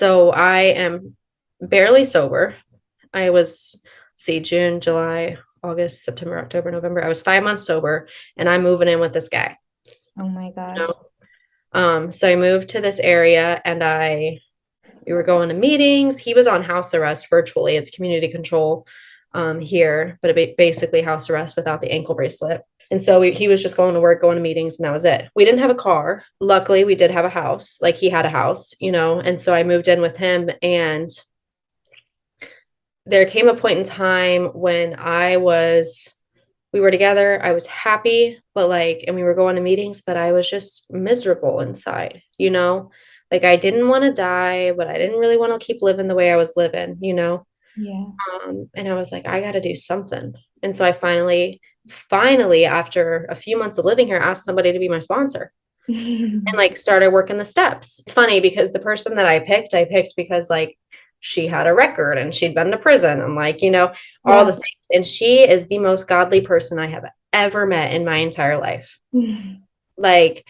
So I am barely sober. I was, see, June, July, August, September, October, November. I was 5 months sober, and I'm moving in with this guy. Oh my You gosh. know? So I moved to this area, and we were going to meetings. He was on house arrest virtually. It's community control here, but basically house arrest without the ankle bracelet. And so he was just going to work, going to meetings, and that was it. We didn't have a car. Luckily, we did have a house. Like he had a house, and so I moved in with him. And there came a point in time when we were together. I was happy, but and we were going to meetings, but I was just miserable inside. Like I didn't want to die, but I didn't really want to keep living the way I was living. Yeah. And I was like, I got to do something. And so I finally, after a few months of living here, asked somebody to be my sponsor and started working the steps. It's funny because the person that I picked because she had a record and she'd been to prison and all Yeah. the things. And she is the most godly person I have ever met in my entire life. Like,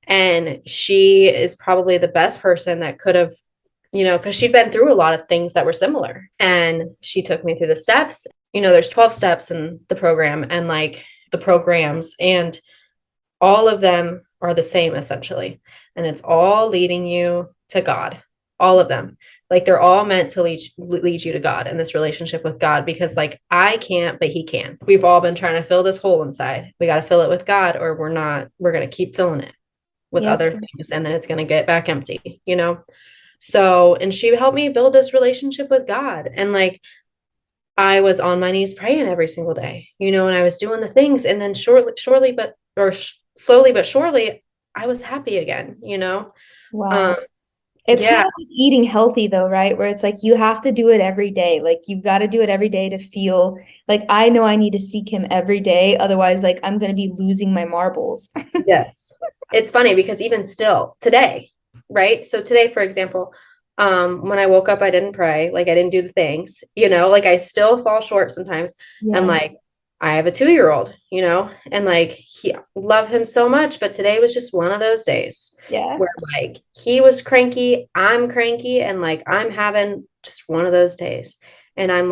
and she is probably the best person that could have, because she'd been through a lot of things that were similar. And she took me through the steps. There's 12 steps in the program and the programs, and all of them are the same essentially. And it's all leading you to God, all of them. Like they're all meant to lead you to God and this relationship with God because I can't, but he can. We've all been trying to fill this hole inside. We got to fill it with God or we're going to keep filling it with Yeah. other things and then it's going to get back empty. So, and she helped me build this relationship with God. And I was on my knees praying every single day, and I was doing the things. And then slowly but surely, I was happy again. Um, Wow. It's kind yeah, of like eating healthy though, right? Where it's like you have to do it every day. Like you've got to do it every day to feel like I know I need to seek him every day. Otherwise, like I'm going to be losing my marbles. yes. It's funny because even still today, right? So today, for example, when I woke up, I didn't pray, I didn't do the things, I still fall short sometimes. And Yeah. I have a 2-year-old, and he love him so much, but today was just one of those days Yeah. where he was cranky, I'm cranky, and I'm having just one of those days. And I'm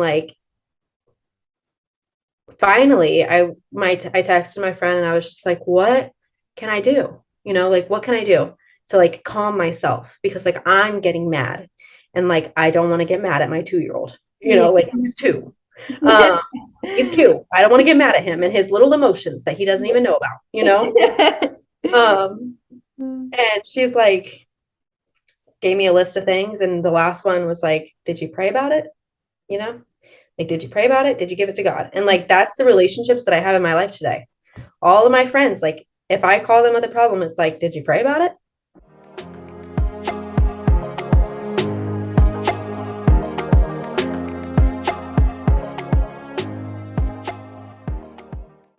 finally I texted my friend and I was just like, what can I do? What can I do to calm myself? Because I'm getting mad and I don't want to get mad at my 2-year-old, Yeah. he's two. Um, he's two. I don't want to get mad at him and his little emotions that he doesn't even know about. Um, and she's gave me a list of things, and the last one was did you pray about it? You know, did you pray about it? Did you give it to God? And that's the relationships that I have in my life today. All of my friends, if I call them with a problem, it's did you pray about it?